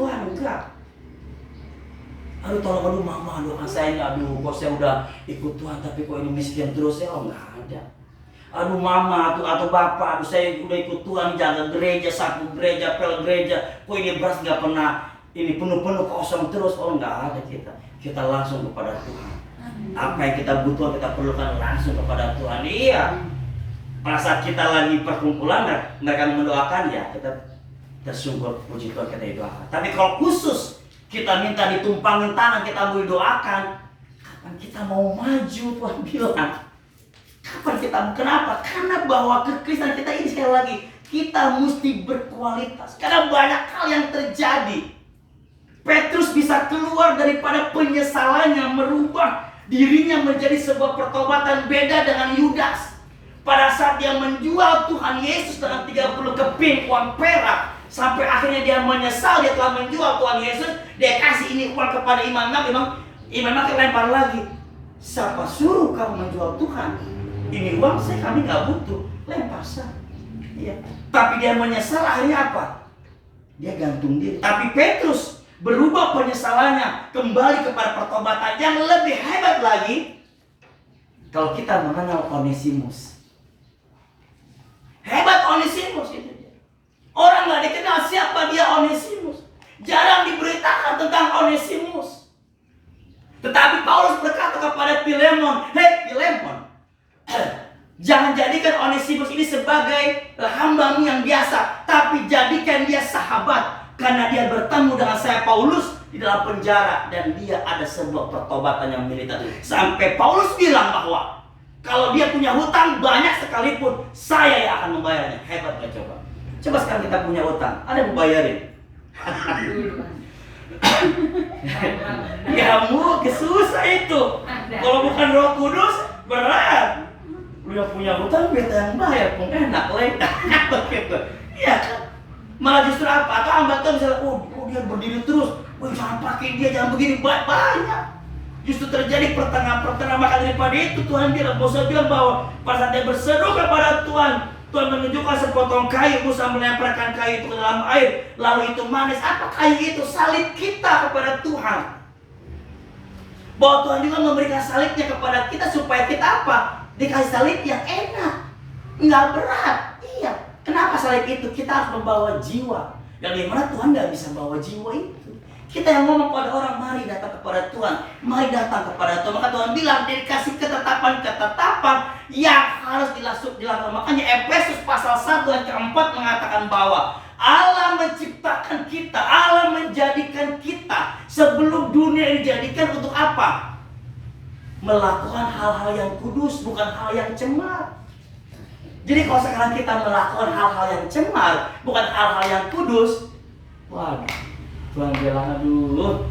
Tuhan, enggak. Aduh tolong, aduh mama, doakan saya ini, aduh kok saya udah ikut Tuhan tapi kok ini miskin terus ya, oh enggak ada. Aduh mama atau bapak, aduh saya udah ikut Tuhan, jaga gereja, sapu gereja, pel gereja, kok ini beras nggak pernah ini penuh-penuh kosong terus, oh enggak ada kita. Kita langsung kepada Tuhan. Apa yang kita butuh, kita perlukan langsung kepada Tuhan. Iya. Pada saat kita lagi perkumpulan, mereka mendoakan ya, kita tersungkur puji Tuhan kita doakan. Tapi kalau khusus kita minta ditumpangin tangan, kita mau didoakan, kapan kita mau maju, Tuhan bilang. Kapan kita, kenapa? Karena bahwa kekristenan kita ini sekali lagi, kita mesti berkualitas. Karena banyak hal yang terjadi. Petrus bisa keluar daripada penyesalannya, merubah dirinya menjadi sebuah pertobatan beda dengan Yudas. Pada saat dia menjual Tuhan Yesus dengan 30 keping uang perak, sampai akhirnya dia menyesal dia telah menjual Tuhan Yesus. Dia kasih ini uang kepada imam lempar lagi. Siapa suruh kamu menjual Tuhan? Ini uang kami nggak butuh, lempar saja. Iya. Tapi dia menyesal, akhirnya apa? Dia gantung diri. Tapi Petrus berubah penyesalannya kembali kepada pertobatan yang lebih hebat lagi. Kalau kita mengenal Onesimus, hebat Onesimus itu dia. Orang nggak dikenal siapa dia Onesimus. Jarang diberitakan tentang Onesimus. Tetapi Paulus berkata kepada Filemon, hei Filemon, jangan jadikan Onesimus ini sebagai hambamu yang biasa, tapi jadikan dia sahabat. Karena dia bertemu dengan saya Paulus di dalam penjara dan dia ada sebuah pertobatan yang militer. Sampai Paulus bilang bahwa kalau dia punya hutang banyak sekalipun, saya yang akan membayarnya. Hebat gak coba? Coba sekarang kita punya hutang, ada yang membayarin? Ya susah itu. Kalau bukan Roh Kudus berat. Udah punya hutang, beta yang bayar pun enak lengkap. Begitu. Iya kan? Malah justru apa? Atau hamba Tuhan misalnya, oh dia berdiri terus, jangan pakai dia, jangan begini, banyak. Justru terjadi pertengahan maka daripada itu Tuhan bilang, Musa bilang bahwa pada saat dia berseru kepada Tuhan, Tuhan menunjukkan sepotong kayu, Musa melemparkan kayu itu ke dalam air, lalu itu manis. Apa kayu itu? Salib kita kepada Tuhan. Bahwa Tuhan juga memberikan salibnya kepada kita supaya kita apa? Dikasih salib yang enak, nggak berat. Iya. Kenapa salib itu? Kita harus membawa jiwa. Yang dimana Tuhan nggak bisa bawa jiwa itu. Kita yang ngomong pada orang, mari datang kepada Tuhan, mari datang kepada Tuhan. Maka Tuhan bilang, dia dikasih ketetapan yang harus dilakukan. Makanya Efesus pasal 1 ayat 4 mengatakan bahwa Allah menciptakan kita, Allah menjadikan kita sebelum dunia dijadikan untuk apa? Melakukan hal-hal yang kudus, bukan hal yang cemar. Jadi kalau sekarang kita melakukan hal-hal yang cemar, bukan hal-hal yang kudus, waduh, Tuhan bilang aduh.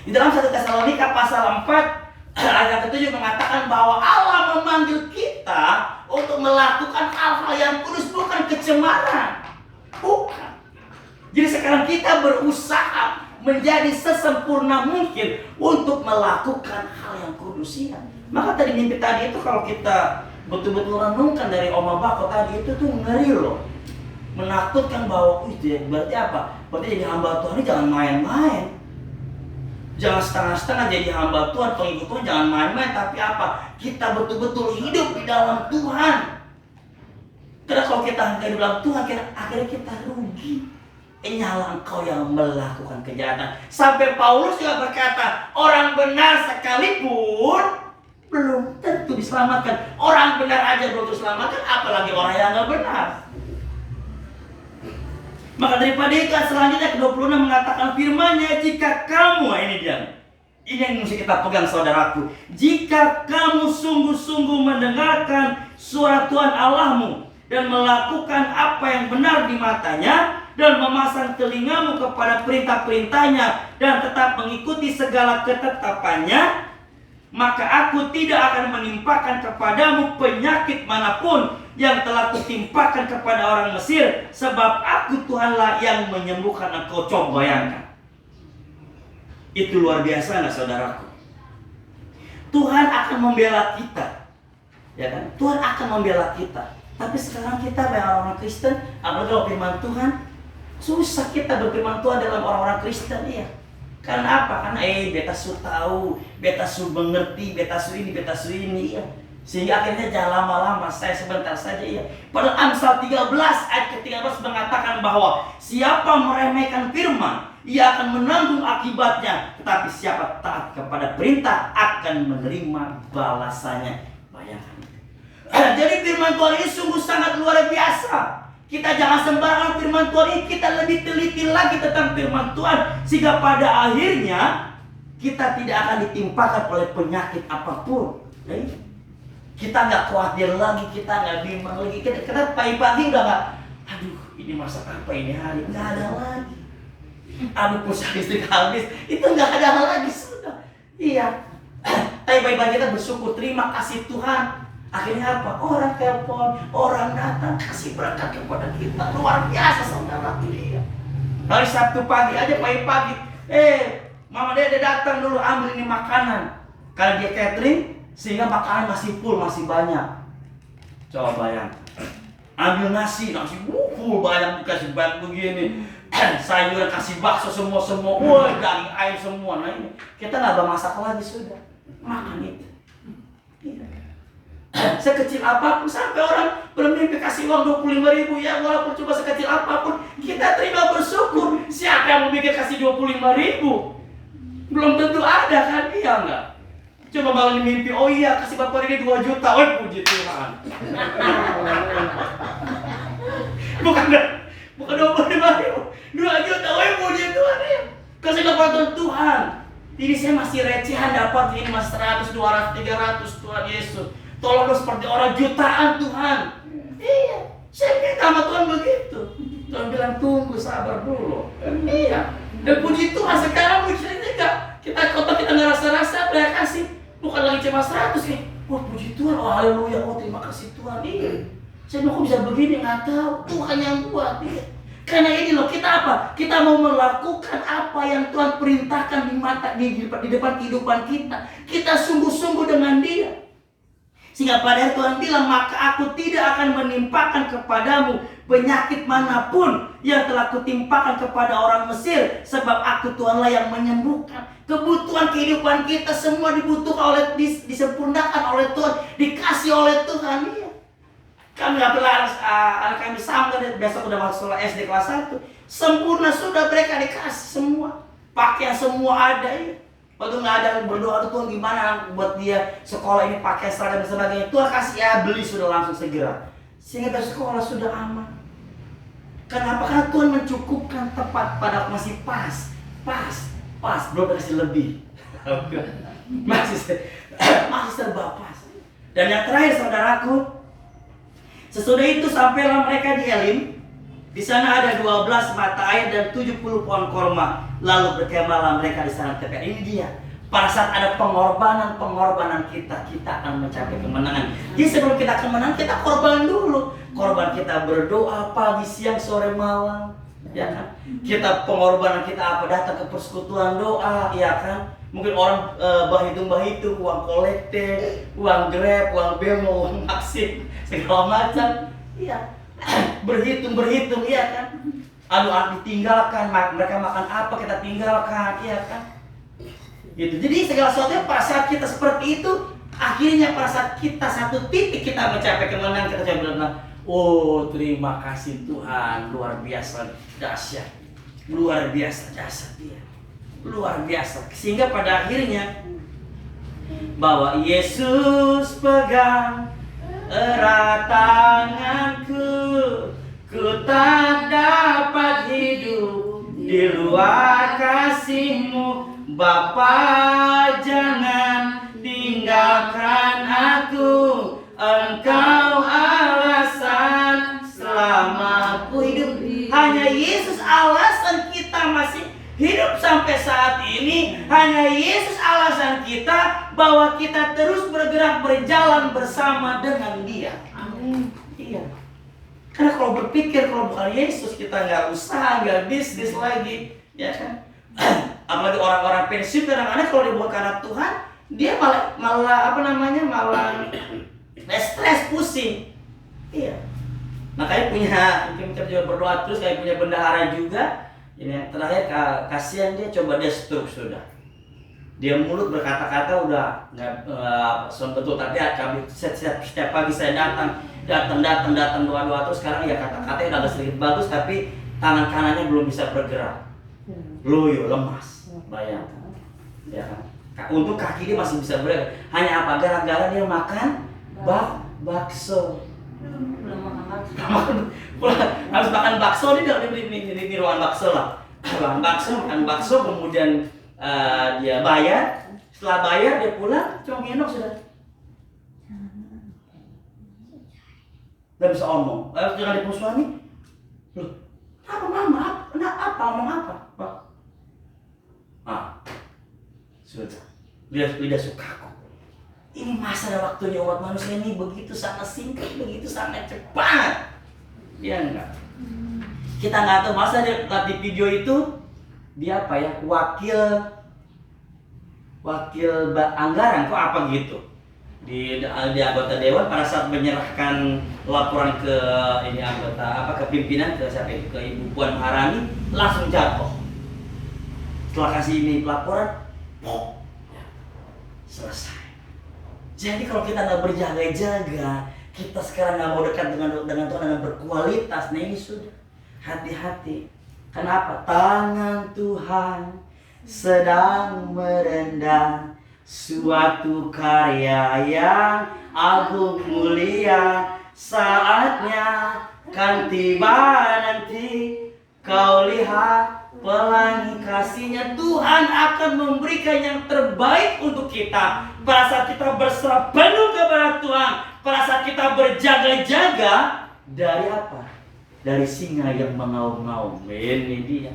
Di dalam 1 Tesalonika pasal 4 ayat 7 mengatakan bahwa Allah memanggil kita untuk melakukan hal-hal yang kudus, bukan kecemaran. Bukan. Jadi sekarang kita berusaha menjadi sesempurna mungkin untuk melakukan hal yang kudus ya. Maka tadi mimpi tadi itu kalau kita betul-betul renungkan dari Oma Bako tadi itu tuh ngeri loh, menakutkan bahwa berarti apa? Berarti jadi hamba Tuhan ini jangan main-main, jangan setengah-setengah jadi hamba Tuhan, pengikut Tuhan jangan main-main. Tapi apa? Kita betul-betul hidup di dalam Tuhan. Karena kalau kita hidup di dalam Tuhan, akhirnya kita rugi. Nyala engkau yang melakukan kejahatan. Sampai Paulus juga berkata, orang benar sekalipun belum tentu diselamatkan. Orang benar aja belum diselamatkan, apalagi orang yang nggak benar. Maka daripada itu selanjutnya ke-26 mengatakan firman-Nya, jika kamu, ini yang mesti kita pegang saudaraku, jika kamu sungguh-sungguh mendengarkan suara Tuhan Allahmu dan melakukan apa yang benar di matanya dan memasang telingamu kepada perintah-perintahnya dan tetap mengikuti segala ketetapannya, maka aku tidak akan menimpakan kepadamu penyakit manapun yang telah kutimpakan kepada orang Mesir, sebab aku Tuhanlah yang menyembuhkan engkau. Coba bayangkan. Itu luar biasa nggak saudaraku? Tuhan akan membela kita, ya kan? Tuhan akan membela kita. Tapi sekarang kita orang Kristen, apalagi kalau firman Tuhan, Susah kita berfirman Tuhan dalam orang-orang Kristen, iya. Karena apa? Karena beta su tahu, beta su mengerti, beta su ini, iya. Sehingga akhirnya jangan lama-lama, saya sebentar saja, iya. Pada Amsal 13 ayat ke-13 mengatakan bahwa siapa meremehkan firman, ia akan menanggung akibatnya. Tetapi siapa taat kepada perintah akan menerima balasannya. Bayangkan. Jadi firman Tuhan ini sungguh sangat luar biasa. Kita jangan sembarangan firman Tuhan ini, kita lebih teliti lagi tentang firman Tuhan. Sehingga pada akhirnya kita tidak akan ditimpakan oleh penyakit apapun. Kita nggak khawatir lagi, kita nggak bimbang lagi. Kita pagi-pagi udah nggak, aduh ini masak apa ini hari, nggak ada lagi. Aduh pulsa listrik habis, itu nggak ada lagi sudah. Iya. Tapi pagi-pagi kita bersyukur, terima kasih Tuhan. Akhirnya apa? Orang telepon, orang datang, kasih berkat kepada kita. Luar biasa saudara. Iya. Hari Sabtu pagi aja, pagi-pagi, Mama Dede datang dulu ambil ini makanan. Kalau dia catering, sehingga makanan masih full, masih banyak. Coba bayangkan. Ambil nasi full banyak, dikasih banyak begini. Sayur kasih bakso semua. Wah, daging ayam semua. Nah ini, kita nggak masak lagi sudah. Makan itu. Iya. Sekecil apapun, sampai orang bermimpi kasih uang 25.000, ya walaupun cuma sekecil apapun kita terima bersyukur. Siapa yang mau mikir kasih 25.000? Belum tentu ada kan, iya enggak? Coba malam mimpi, oh iya kasih bapak ini 2 juta, oh puji Tuhan. bukan 25.000, 2 juta, oh puji Tuhan ya. Kasih kepada Tuhan. Jadi saya masih recehan dapat ini mas 100, 200, 300, Tuhan Yesus. Tolong seperti orang jutaan Tuhan. Iya, saya minta sama Tuhan begitu. Tuhan bilang tunggu, sabar dulu. Iya. Dan puji Tuhan sekarang mujizatnya enggak. Kita kotor, kita nggak rasa-rasa, saya kasih. Bukan lagi cuma 100 nih. Wah puji Tuhan, oh haleluya, oh terima kasih Tuhan. Iya. Saya mau kok bisa begini, nggak tahu. Tuhan yang buat. Iya. Karena ini loh, kita apa? Kita mau melakukan apa yang Tuhan perintahkan di depan kehidupan kita. Kita sungguh-sungguh dengan Dia. Sehingga pada Tuhan bilang, maka aku tidak akan menimpakan kepadamu penyakit manapun yang telah kutimpakan kepada orang Mesir. Sebab aku Tuhanlah yang menyembuhkan. Kebutuhan kehidupan kita semua dibutuhkan oleh, disempurnakan oleh Tuhan, dikasih oleh Tuhan. Iya. Kami gak pernah anak kami sama, besok udah masuk sekolah SD kelas 1. Sempurna sudah, mereka dikasih semua. Pakaian semua ada ya. Waktu nggak ada berdoa Tuhan gimana buat dia sekolah ini pakai seragam dan sebagainya. Tuhan kasih ya, beli sudah langsung segera. Sehingga besok sekolah sudah aman. Kenapa? Karena Tuhan mencukupkan tepat pada masih pas, belum kasih lebih. masih serba pas. Dan yang terakhir saudaraku, sesudah itu sampailah mereka di Elim. Di sana ada 12 mata air dan 70 pohon korma. Lalu berkemahlah mereka di sana tepat. Ini dia. Pada saat ada pengorbanan kita akan mencapai kemenangan. Jadi sebelum kita kemenangan, kita korban dulu. Korban kita berdoa pagi, siang, sore, malam. Ya kan? Kita pengorbanan kita apa? Datang ke persekutuan doa, ya kan? Mungkin orang bahitung, uang kolektif, uang Grab, uang Bemo, uang Maxim, segala macam. Iya. berhitung iya kan. Aduh ditinggalkan, mereka makan apa kita tinggalkan, iya kan. Gitu. Jadi segala sesuatu pada saat kita seperti itu, akhirnya pada saat kita satu titik kita mencapai kemenangan, kita coba bilang, oh terima kasih Tuhan, luar biasa dahsyat, luar biasa dahsyat dia, luar biasa. Sehingga pada akhirnya bahwa Yesus pegang erat tanganku, ku tak dapat hidup di luar kasih-Mu. Bapa jangan tinggalkan aku, Engkau alasan selamaku hidup. Hanya Yesus alasan kita masih hidup sampai saat ini. Hanya Yesus alasan kita bahwa kita terus bergerak berjalan bersama dengan Dia. Amin. Iya. Karena kalau berpikir kalau bukan Yesus kita nggak usaha, nggak bisnis lagi, ya kan? Apalagi orang-orang pensiun kadang-kadang kalau dibuat karena Tuhan, dia malah stres, pusing. Iya. Makanya punya kita juga berdoa terus, kayak punya bendahara juga. Ini yang terakhir, kasihan dia, coba dia stroke sudah. Dia mulut berkata-kata udah nggak betul, tapi setiap pagi saya datang doa terus. Sekarang ya kata-katanya udah agak sedikit bagus, tapi tangan kanannya belum bisa bergerak, loyo, lemas, bayangkan, ya kan? Untuk kaki dia masih bisa bergerak, hanya apa? Gara-gara dia makan bakso. Belum makan bakso. Harus makan bakso di ruangan bakso lah. Ruangan bakso, makan bakso, kemudian dia bayar. Setelah bayar dia pulang, cuma ngendok sudah. Gak bisa omong. Jangan dia suami. Loh, apa mama? Apa omong apa? Sudah. Lidah sukaku. Ini masa dan waktunya umat manusia ini begitu sangat singkat, begitu sangat cepat. Ya enggak? Kita nggak tahu, masa dia lihat di video itu dia apa ya, wakil anggaran kok apa gitu di anggota dewan pada saat menyerahkan laporan ke ini anggota ke pimpinan, ke siapa itu, ke Ibu Puan Maharani, langsung jatuh. Setelah kasih ini laporan, selesai. Jadi kalau kita nggak berjaga-jaga, kita sekarang nggak mau dekat dengan Tuhan dengan berkualitas, nah ini sudah hati-hati. Kenapa? Tangan Tuhan sedang merendah suatu karya yang agung mulia. Saatnya kan tiba nanti, kau lihat pelangi kasihnya. Tuhan akan memberikan yang terbaik untuk kita pada saat kita berserah penuh kepada Tuhan, pada saat kita berjaga-jaga dari apa? Dari singa yang mengaum-ngaum. Ini dia.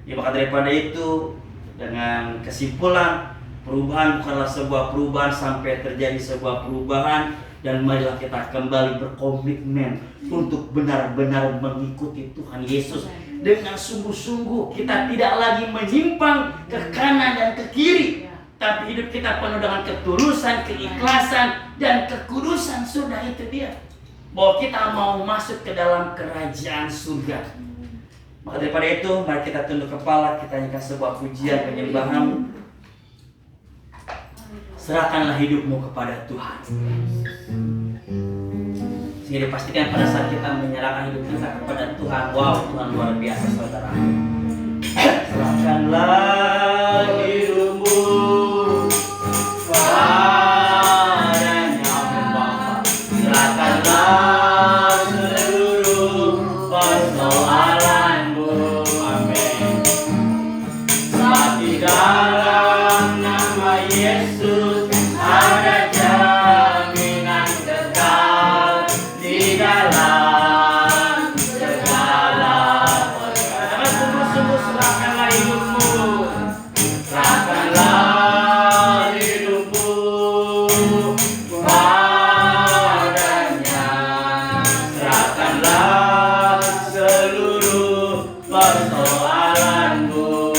Ya, maka daripada itu, dengan kesimpulan, perubahan bukanlah sebuah perubahan sampai terjadi sebuah perubahan, dan marilah kita kembali berkomitmen untuk benar-benar mengikuti Tuhan Yesus dengan sungguh-sungguh. Kita tidak lagi menyimpang ke kanan dan ke kiri, tapi hidup kita penuh dengan ketulusan, keikhlasan, dan kekudusan. Sudah itu dia, bahwa kita mau masuk ke dalam kerajaan surga. Maka daripada itu, mari kita tunduk kepala, kita nyanyikan sebuah pujian penyembahan. Serahkanlah hidupmu kepada Tuhan, sehingga dipastikan pada saat kita menyerahkan hidup kita kepada Tuhan, wow, Tuhan luar biasa, saudara. Serahkanlah hidupmu padanya, Bapa. Serahkanlah seluruh persoalanmu, amin. Sebab di dalam nama Yesus ada jaminan kekal di dalam segala perkara. Sungguh-sungguh serahkanlah hidupmu, serahkanlah hidupmu padanya, serahkanlah seluruh persoalanmu.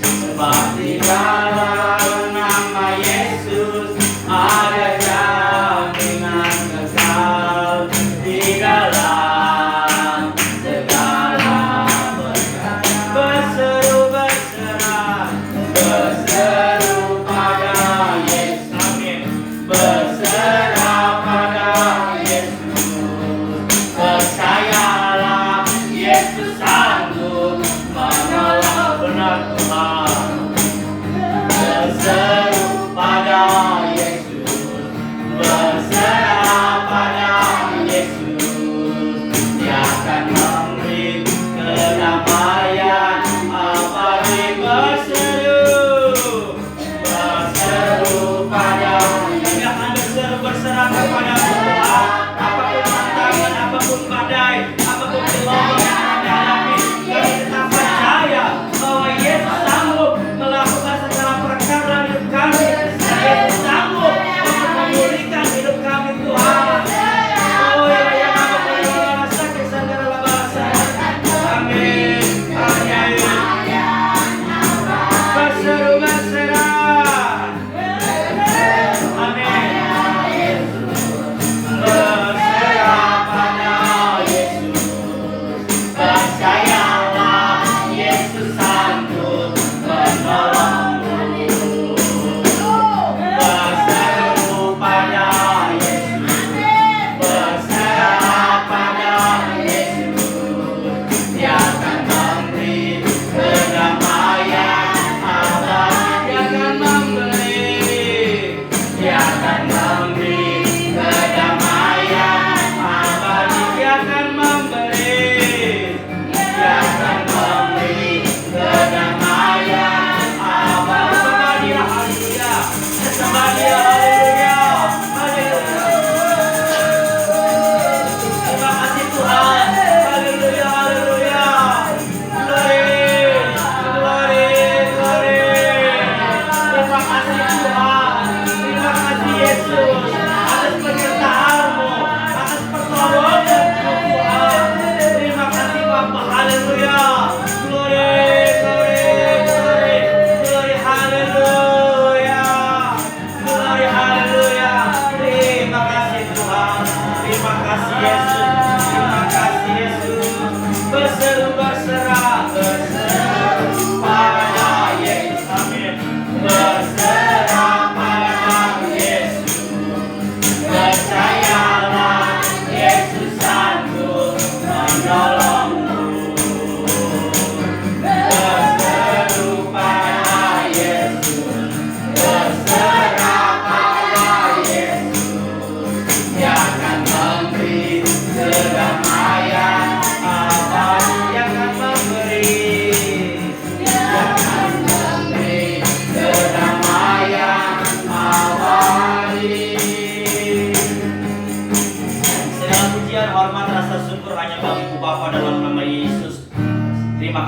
Sebab di dalam nama Yesus ada jaminan kekal di dalam segala perkara. Berseru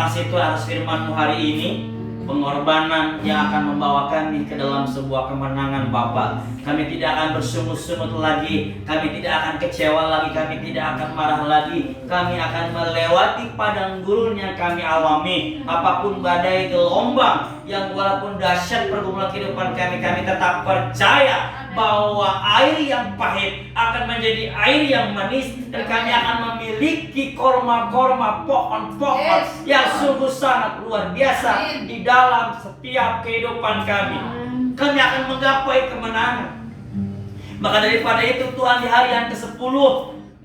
kasih Tuhan atas firman-Mu hari ini, pengorbanan yang akan membawa kami ke dalam sebuah kemenangan Bapa. Kami tidak akan bersungut-sungut lagi, kami tidak akan kecewa lagi, kami tidak akan marah lagi. Kami akan melewati padang gurun yang kami alami. Apapun badai gelombang yang walaupun dahsyat pergumulan kehidupan kami, kami tetap percaya bahwa air yang pahit akan menjadi air yang manis, dan kami akan memiliki korma-korma, pohon-pohon yang sungguh sangat luar biasa di dalam setiap kehidupan kami. Kami akan menggapai kemenangan. Maka daripada itu Tuhan, di hari yang ke-10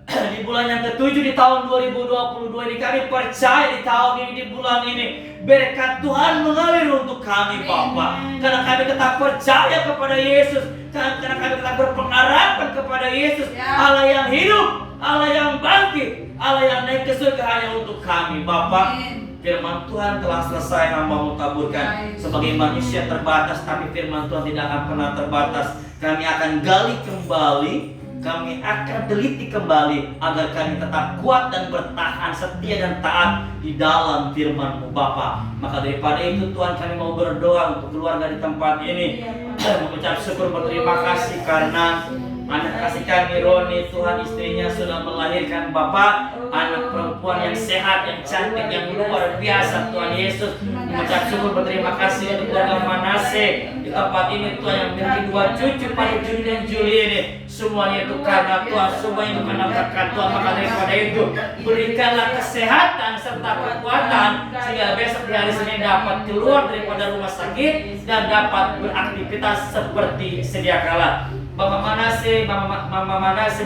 di bulan yang ke-7 di tahun 2022 ini, kami percaya di tahun ini, di bulan ini, berkat Tuhan mengalir untuk kami Bapa. Karena kami tetap percaya kepada Yesus, karena kami tetap berpengharapan kepada Yesus, Allah yang hidup, Allah yang bangkit, Allah yang naik ke surga hanya untuk kami Bapa. Firman Tuhan telah selesai, hamba-Mu taburkan. Sebagai manusia terbatas, tapi firman Tuhan tidak akan pernah terbatas. Kami akan gali kembali, kami akan teliti kembali, agar kami tetap kuat dan bertahan, setia dan taat di dalam firman-Mu Bapa. Maka daripada itu Tuhan, kami mau berdoa untuk keluarga di tempat ini, mengucap syukur, berterima kasih karena anak kasih kami Roni, Tuhan, istrinya sudah melahirkan Bapa, anak perempuan yang sehat, yang cantik, yang luar biasa Tuhan Yesus. Mengucap syukur, berterima kasih untuk keluarga Manase di tempat ini Tuhan, yang memiliki 2 cucu pada Juni dan Juli ini. Semuanya itu karena Tuhan, semuanya itu karena berkat Tuhan. Maka daripada itu, berikanlah kesehatan serta kekuatan, sehingga besok di hari Senin dapat keluar daripada rumah sakit dan dapat beraktivitas seperti sedia kala. Mama Manase,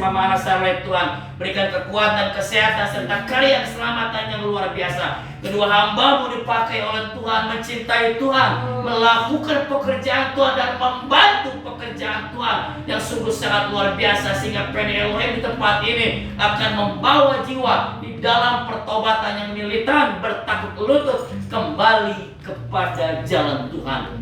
Mama Anasarlet Tuhan, berikan kekuatan, kesehatan, serta karya keselamatan yang luar biasa. Kedua hamba-Mu dipakai oleh Tuhan, mencintai Tuhan, melakukan pekerjaan Tuhan dan membantu pekerjaan Tuhan yang sungguh sangat luar biasa, sehingga PNI Elohim di tempat ini akan membawa jiwa di dalam pertobatan yang militan, bertakut lutut kembali kepada jalan Tuhan.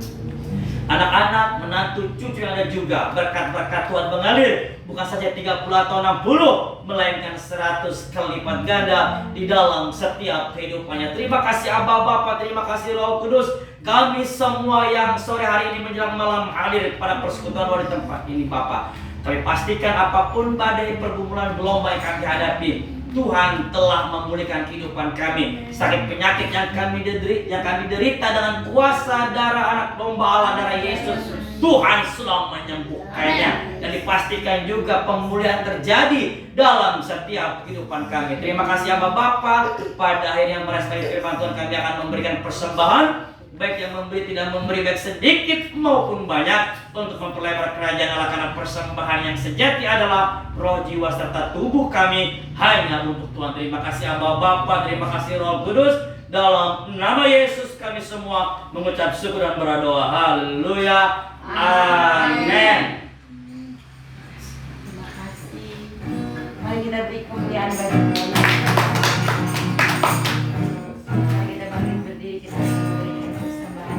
Anak-anak, menantu, cucu yang ada juga, berkat-berkat Tuhan mengalir, bukan saja 30 atau 60, melainkan 100 kali lipat ganda di dalam setiap kehidupannya. Terima kasih Abba Bapa, terima kasih Roh Kudus. Kami semua yang sore hari ini menjelang malam hadir pada persekutuan di tempat ini Bapa. Kami pastikan apapun badai pergumulan gelombang yang kami hadapi, Tuhan telah memulihkan kehidupan kami. Sakit penyakit yang kami derita dengan kuasa darah anak domba Allah, darah Yesus, Tuhan sudah menyembuhkannya. Dan dipastikan juga pemulihan terjadi dalam setiap kehidupan kami. Terima kasih Abba Bapa. Pada akhirnya meresponi firman Tuhan, kami akan memberikan persembahan, baik yang memberi tidak memberi, baik sedikit maupun banyak, untuk memperlebar kerajaan Allah. Karena persembahan yang sejati adalah roh, jiwa, serta tubuh kami hanya untuk Tuhan. Terima kasih Abba Bapa, terima kasih Roh Kudus. Dalam nama Yesus kami semua mengucap syukur dan berdoa. Haleluya. Amin. Terima kasih. Mari kita beri kemuliaan bagi Tuhan.